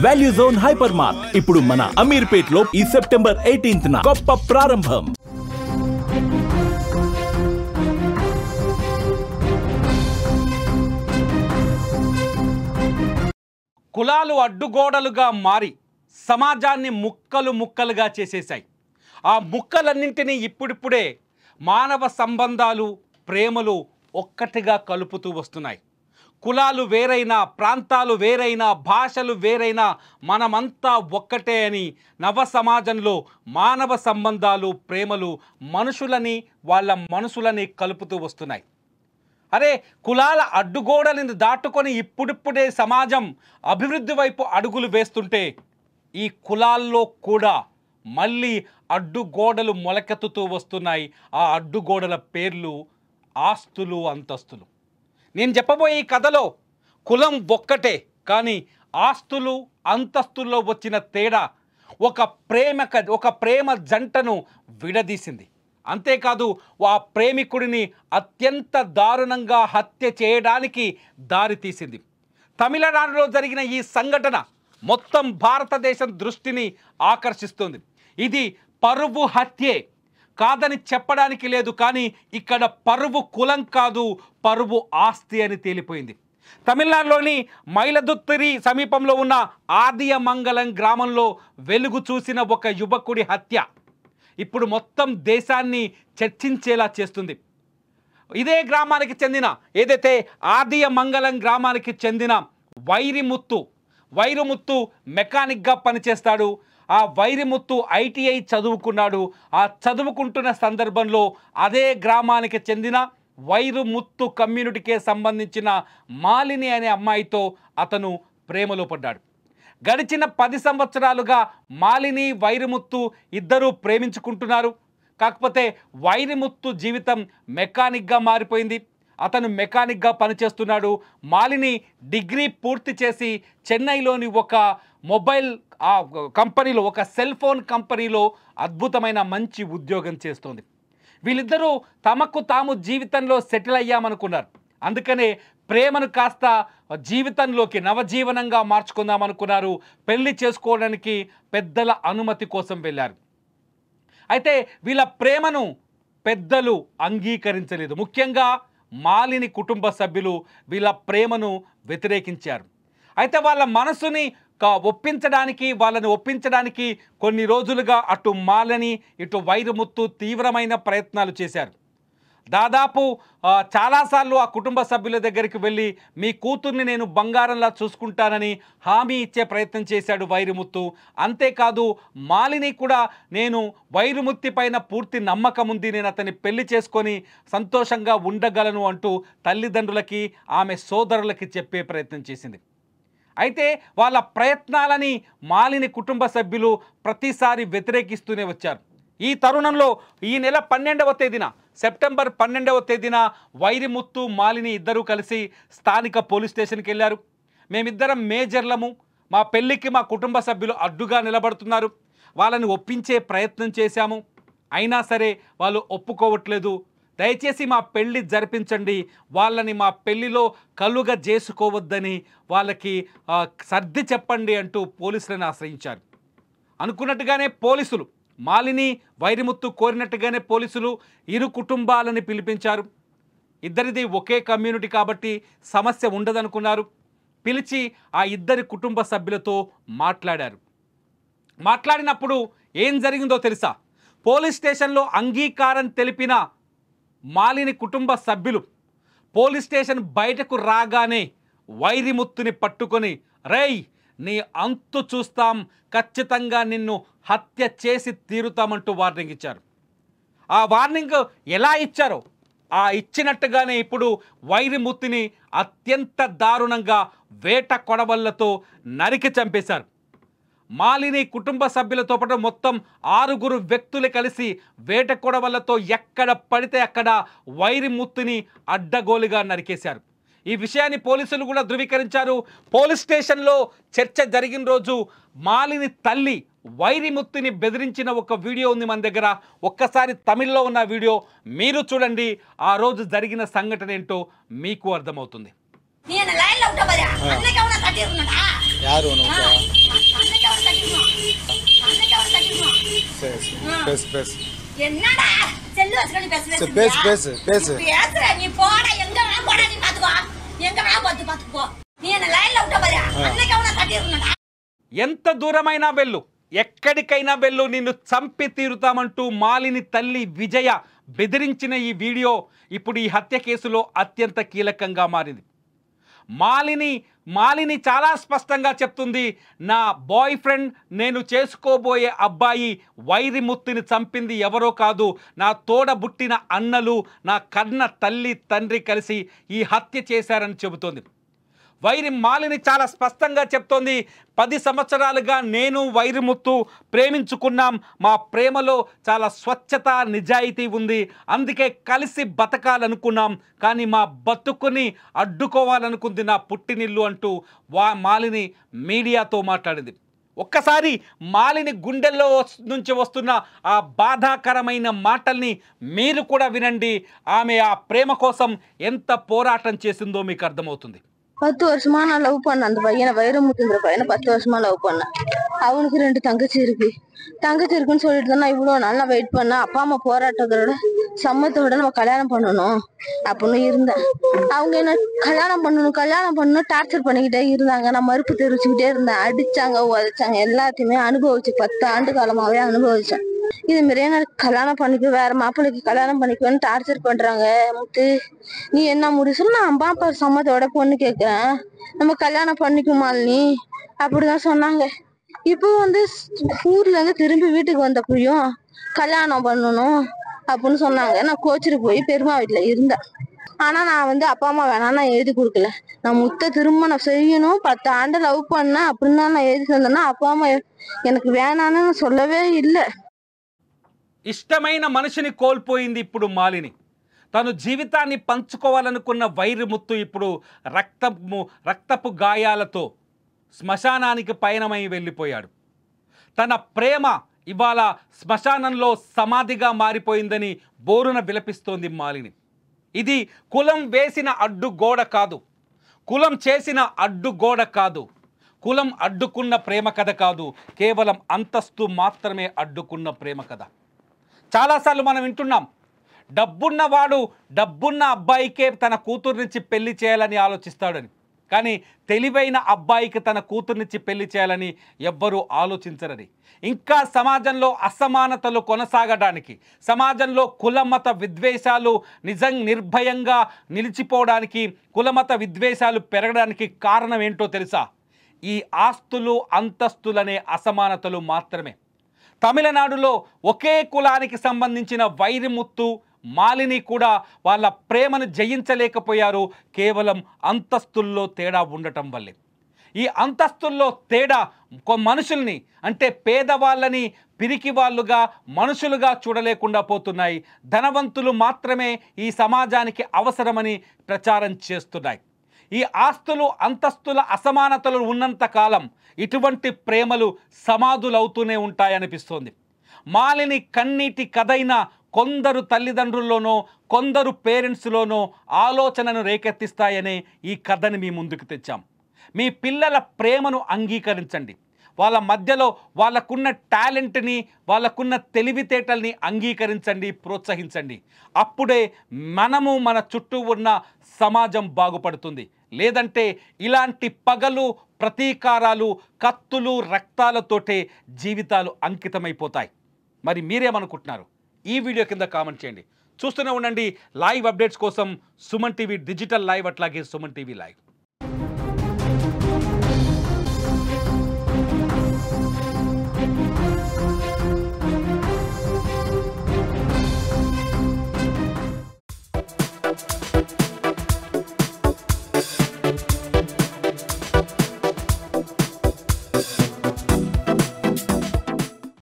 Value zone hyper mart ఇప్పుడు మన అమీర్పేట్ లో ఈ సెప్టెంబర్ 18న గొప్ప ప్రారంభం. కులాలు అడ్డుగోడలుగా మారి సమాజాన్ని ముక్కలు ముక్కలుగా చేసేశాయి. ఆ ముక్కలన్నింటినీ ఇప్పుడిప్పుడే మానవ సంబంధాలు, ప్రేమలు ఒక్కటిగా కలుపుతూ వస్తున్నాయి. కులాలు వేరైనా, ప్రాంతాలు వేరైనా, భాషలు వేరైనా మనమంతా ఒక్కటే అని నవ సమాజంలో మానవ సంబంధాలు, ప్రేమలు మనుషులని, వాళ్ళ మనసులని కలుపుతూ వస్తున్నాయి. అరే, కులాల అడ్డుగోడలను దాటుకొని ఇప్పుడిప్పుడే సమాజం అభివృద్ధి వైపు అడుగులు వేస్తుంటే ఈ కులాల్లో కూడా మళ్ళీ అడ్డుగోడలు మొలకెత్తుతూ వస్తున్నాయి. ఆ అడ్డుగోడల పేర్లు ఆస్తులు, అంతస్తులు. నేను చెప్పబోయే ఈ కథలో కులం ఒక్కటే, కానీ ఆస్తులు, అంతస్తుల్లో వచ్చిన తేడా ఒక ప్రేమ జంటను విడదీసింది. అంతేకాదు, ఆ ప్రేమికుడిని అత్యంత దారుణంగా హత్య చేయడానికి దారితీసింది. తమిళనాడులో జరిగిన ఈ సంఘటన మొత్తం భారతదేశం దృష్టిని ఆకర్షిస్తుంది. ఇది పరువు హత్యే కాదని చెప్పడానికి లేదు, కానీ ఇక్కడ పరువు కులం కాదు, పరువు ఆస్తి అని తేలిపోయింది. తమిళనాడులోని మైలదుత్తిరి సమీపంలో ఉన్న ఆదియమంగళం గ్రామంలో వెలుగు చూసిన ఒక యువకుడి హత్య ఇప్పుడు మొత్తం దేశాన్ని చర్చించేలా చేస్తుంది. ఇదే గ్రామానికి చెందిన, ఏదైతే ఆదియమంగళం గ్రామానికి చెందిన వైరుముత్తు మెకానిక్గా పనిచేస్తాడు. ఆ వైరుముత్తు ఐటీఐ చదువుకున్నాడు. ఆ చదువుకుంటున్న సందర్భంలో అదే గ్రామానికి చెందిన వైరుముత్తు కమ్యూనిటీకే సంబంధించిన మాలిని అనే అమ్మాయితో అతను ప్రేమలో పడ్డాడు. గడిచిన 10 సంవత్సరాలుగా మాలిని, వైరుముత్తు ఇద్దరూ ప్రేమించుకుంటున్నారు. కాకపోతే వైరుముత్తు జీవితం మెకానిక్గా మారిపోయింది. అతను మెకానిక్గా పనిచేస్తున్నాడు. మాలిని డిగ్రీ పూర్తి చేసి చెన్నైలోని ఒక మొబైల్ కంపెనీలో, ఒక సెల్ ఫోన్ కంపెనీలో అద్భుతమైన మంచి ఉద్యోగం చేస్తోంది. వీళ్ళిద్దరూ తమకు తాము జీవితంలో సెటిల్ అయ్యామనుకున్నారు. అందుకనే ప్రేమను కాస్త జీవితంలోకి నవజీవనంగా మార్చుకుందామనుకున్నారు. పెళ్లి చేసుకోవడానికి పెద్దల అనుమతి కోసం వెళ్ళారు. అయితే వీళ్ళ ప్రేమను పెద్దలు అంగీకరించలేదు. ముఖ్యంగా మాలిని కుటుంబ సభ్యులు వీళ్ళ ప్రేమను వ్యతిరేకించారు. అయితే వాళ్ళ మనసుని వాళ్ళని ఒప్పించడానికి కొన్ని రోజులుగా అటు మాలిని, ఇటు వైరుముత్తు తీవ్రమైన ప్రయత్నాలు చేశారు. దాదాపు చాలాసార్లు ఆ కుటుంబ సభ్యుల దగ్గరికి వెళ్ళి మీ కూతుర్ని నేను బంగారంలా చూసుకుంటానని హామీ ఇచ్చే ప్రయత్నం చేశాడు వైరుముత్తు. అంతేకాదు, మాలిని కూడా నేను వైరుముత్తి పైన పూర్తి నమ్మకం ఉంది, నేను అతన్ని పెళ్లి చేసుకొని సంతోషంగా ఉండగలను అంటూ తల్లిదండ్రులకి, ఆమె సోదరులకి చెప్పే ప్రయత్నం చేసింది. అయితే వాళ్ళ ప్రయత్నాలని మాలిని కుటుంబ సభ్యులు ప్రతిసారి వ్యతిరేకిస్తూనే వచ్చారు. ఈ తరుణంలో ఈ నెల 12వ తేదీన, సెప్టెంబర్ 12వ తేదీన వైరుముత్తు, మాలిని ఇద్దరూ కలిసి స్థానిక పోలీస్ స్టేషన్కి వెళ్ళారు. మేమిద్దరం మేజర్లము, మా పెళ్ళికి మా కుటుంబ సభ్యులు అడ్డుగా నిలబడుతున్నారు, వాళ్ళని ఒప్పించే ప్రయత్నం చేశాము, అయినా సరే వాళ్ళు ఒప్పుకోవట్లేదు, దయచేసి మా పెళ్ళి జరిపించండి, వాళ్ళని మా పెళ్ళిలో కలుగా చేసుకోవద్దని వాళ్ళకి సర్ది చెప్పండి అంటూ పోలీసులను ఆశ్రయించారు. అనుకున్నట్టుగానే పోలీసులు, మాలిని వైరుముత్తు కోరినట్టుగానే పోలీసులు ఇరు కుటుంబాలని పిలిపించారు. ఇద్దరిది ఒకే కమ్యూనిటీ కాబట్టి సమస్య ఉండదనుకున్నారు. పిలిచి ఆ ఇద్దరి కుటుంబ సభ్యులతో మాట్లాడారు. మాట్లాడినప్పుడు ఏం జరిగిందో తెలుసా? పోలీస్ స్టేషన్లో అంగీకారం తెలిపిన మాలిని కుటుంబ సభ్యులు పోలీస్ స్టేషన్ బయటకు రాగానే వైరుముత్తుని పట్టుకొని, రేయ్ నీ అంతు చూస్తాం, ఖచ్చితంగా నిన్ను హత్య చేసి తీరుతామంటూ వార్నింగ్ ఇచ్చారు. ఆ వార్నింగ్ ఎలా ఇచ్చారో ఆ ఇచ్చినట్టుగానే ఇప్పుడు వైరుముత్తుని అత్యంత దారుణంగా వేట కొడవళ్లతో నరికి చంపేశారు. మాలిని కుటుంబ సభ్యులతో పాటు మొత్తం 6 వ్యక్తులు కలిసి వేట కొడవళ్లతో ఎక్కడ పడితే అక్కడ వైరుముత్తుని అడ్డగోలుగా నరికేశారు. ఈ విషయాన్ని పోలీసులు కూడా ధృవీకరించారు. పోలీస్ స్టేషన్లో చర్చ జరిగిన రోజు మాలిని తల్లి వైరుముత్తుని బెదిరించిన ఒక వీడియో ఉంది మన దగ్గర. ఒక్కసారి తమిళ్లో ఉన్న వీడియో మీరు చూడండి. ఆ రోజు జరిగిన సంఘటన ఏంటో మీకు అర్థమవుతుంది. நீ என்ன லைன்ல விட்ட பாரு அன்னைக்கு அவன கட்டி இருந்தாடா யாரு உனக்கு என்னடா செல்லு வச்சுக்கிட்டு பேசு பேசுற நீ போடா எங்க வேணா போடா நீ பாத்துக்கோ எங்க வேணா பாத்துக்கோ நீ என்ன லைன்ல விட்ட பாரு அன்னைக்கு அவன கட்டிருந்தா ఎంత దూరమైనా వెళ్ళు ఎక్కడికైనా వెళ్ళు నిన్ను చంపి తీరుతామంటూ మాలిని తల్లి విజయ బెదిరించిన ఈ వీడియో ఇప్పుడు ఈ హత్య కేసులో అత్యంత కీలకంగా మారింది. మాలిని చాలా స్పష్టంగా చెప్తుంది, నా బాయ్ ఫ్రెండ్ నేను చేసుకోబోయే అబ్బాయి వైరిముత్తుని చంపింది ఎవరో కాదు, నా తోడబుట్టిన అన్నలు నా కన్న తల్లి తండ్రి కలిసి ఈ హత్య చేశారని చెబుతోంది. మాలిని చాలా స్పష్టంగా చెప్తోంది, 10 సంవత్సరాలుగా నేను వైరిముత్తు ప్రేమించుకున్నాం, మా ప్రేమలో చాలా స్వచ్ఛత నిజాయితీ ఉంది, అందుకే కలిసి బతకాలనుకున్నాం, కానీ మా బతుకుని అడ్డుకోవాలనుకుంది నా పుట్టినిల్లు అంటూ మాలిని మీడియాతో మాట్లాడింది. ఒక్కసారి మాలిని గుండెల్లో నుంచి వస్తున్న ఆ బాధాకరమైన మాటల్ని మీరు కూడా వినండి. ఆమె ఆ ప్రేమ కోసం ఎంత పోరాటం చేసిందో మీకు అర్థమవుతుంది. 10 வருஷமா நான் லவ் பண்ணேன் அந்த பையனை, வைரமுத்துங்கிற பையனை 10 வருஷமா லவ் பண்ணேன். அவனுக்கு 2 தங்கச்சி இருக்குன்னு சொல்லிட்டு தான் நான் இவ்வளோ நாள் நான் வெயிட் பண்ணேன். அப்பா அம்மா போராட்டத்தோட சம்மத்தோட நம்ம கல்யாணம் பண்ணணும் அப்படின்னு இருந்தேன். அவங்க என்ன கல்யாணம் பண்ணணும் டார்ச்சர் பண்ணிக்கிட்டே இருந்தாங்க. நான் மறுப்பு தெரிவிச்சுக்கிட்டே இருந்தேன். அடிச்சாங்க, உதைச்சாங்க, எல்லாத்தையுமே அனுபவிச்சு 10 ஆண்டு காலமாவே அனுபவிச்சேன். இது மாதிரியே நான் கல்யாணம் பண்ணிக்க வேற மாப்பிள்ளைக்கு கல்யாணம் பண்ணிக்குவேன்னு டார்ச்சர் பண்றாங்க. முத்து நீ என்ன முடிவு நான் அம்மா அப்பா சம்மத்தோட பொண்ணு கேட்கிறேன், நம்ம கல்யாணம் பண்ணிக்குமா நீ அப்படிதான் சொன்னாங்க. இப்போ ஊர்ல இருந்து திரும்பி வீட்டுக்கு வந்தப்பயும் கல்யாணம் பண்ணணும் அப்படின்னு சொன்னாங்க. நான் கோச்சிட்டு போய் பெருமா வீட்டுல இருந்தேன். ஆனா நான் அப்பா அம்மா வேணாம் நான் எழுதி கொடுக்கல. நான் முத்த திருமணம் செய்யணும், 10 ஆண்டு லவ் பண்ணேன் அப்படின்னு தான் நான் எழுதி தந்தேன்னா அப்பா அம்மா எனக்கு வேணான்னு சொல்லவே இல்லை. ఇష్టమైన మనిషిని కోల్పోయింది ఇప్పుడు మాలిని. తను జీవితాన్ని పంచుకోవాలనుకున్న వైరముత్తు ఇప్పుడు రక్తపు గాయాలతో శ్మశానానికి పయనమై వెళ్ళిపోయాడు. తన ప్రేమ ఇవాళ శ్మశానంలో సమాధిగా మారిపోయిందని బోరున విలపిస్తోంది మాలిని. ఇది కులం వేసిన అడ్డుగోడ కాదు, కులం చేసిన అడ్డుగోడ కాదు, కులం అడ్డుకున్న ప్రేమ కథ కాదు, కేవలం అంతస్తు మాత్రమే అడ్డుకున్న ప్రేమ కథ. చాలాసార్లు మనం వింటున్నాం, డబ్బున్న అబ్బాయికే తన కూతురునిచ్చి పెళ్లి చేయాలని ఆలోచిస్తాడని. కానీ తెలివైన అబ్బాయికి తన కూతురునిచ్చి పెళ్లి చేయాలని ఎవ్వరూ ఆలోచించరని. ఇంకా సమాజంలో అసమానతలు కొనసాగడానికి, సమాజంలో కులమత విద్వేషాలు నిర్భయంగా నిలిచిపోవడానికి, కులమత విద్వేషాలు పెరగడానికి కారణం ఏంటో తెలుసా? ఈ ఆస్తులు అంతస్తులనే అసమానతలు మాత్రమే. తమిళనాడులో ఒకే కులానికి సంబంధించిన వైరముత్తు మాలిని కూడా వాళ్ళ ప్రేమను జయించలేకపోయారు, కేవలం అంతస్తుల్లో తేడా ఉండటం వల్లే. ఈ అంతస్తుల్లో తేడా మనుషుల్ని, అంటే పేదవాళ్ళని పిరికి వాళ్ళుగా మనుషులుగా చూడలేకుండా పోతున్నాయి. ధనవంతులు మాత్రమే ఈ సమాజానికి అవసరమని ప్రచారం చేస్తున్నాయి. ఈ ఆస్తులు అంతస్తుల అసమానతలు ఉన్నంత కాలం ఇటువంటి ప్రేమలు సమాధులవుతూనే ఉంటాయనిపిస్తోంది. మాలిని కన్నీటి కథైన కొందరు తల్లిదండ్రుల్లోనో కొందరు పేరెంట్స్లోనో ఆలోచనను రేకెత్తిస్తాయనే ఈ కథని మీ ముందుకు తెచ్చాం. మీ పిల్లల ప్రేమను అంగీకరించండి. వాళ్ళ మధ్యలో వాళ్ళకున్న టాలెంట్ని, వాళ్ళకున్న తెలివితేటల్ని అంగీకరించండి, ప్రోత్సహించండి. అప్పుడే మన చుట్టూ ఉన్న సమాజం బాగుపడుతుంది. లేదంటే ఇలాంటి పగలు, ప్రతీకారాలు, కత్తులు, రక్తాలతోటే జీవితాలు అంకితమైపోతాయి. మరి మీరేమనుకుంటున్నారు? ఈ వీడియో కింద కామెంట్ చేయండి. చూస్తూనే ఉండండి లైవ్ అప్డేట్స్ కోసం సుమన్ టీవీ డిజిటల్ లైవ్, అట్లాగే సుమన్ టీవీ లైవ్.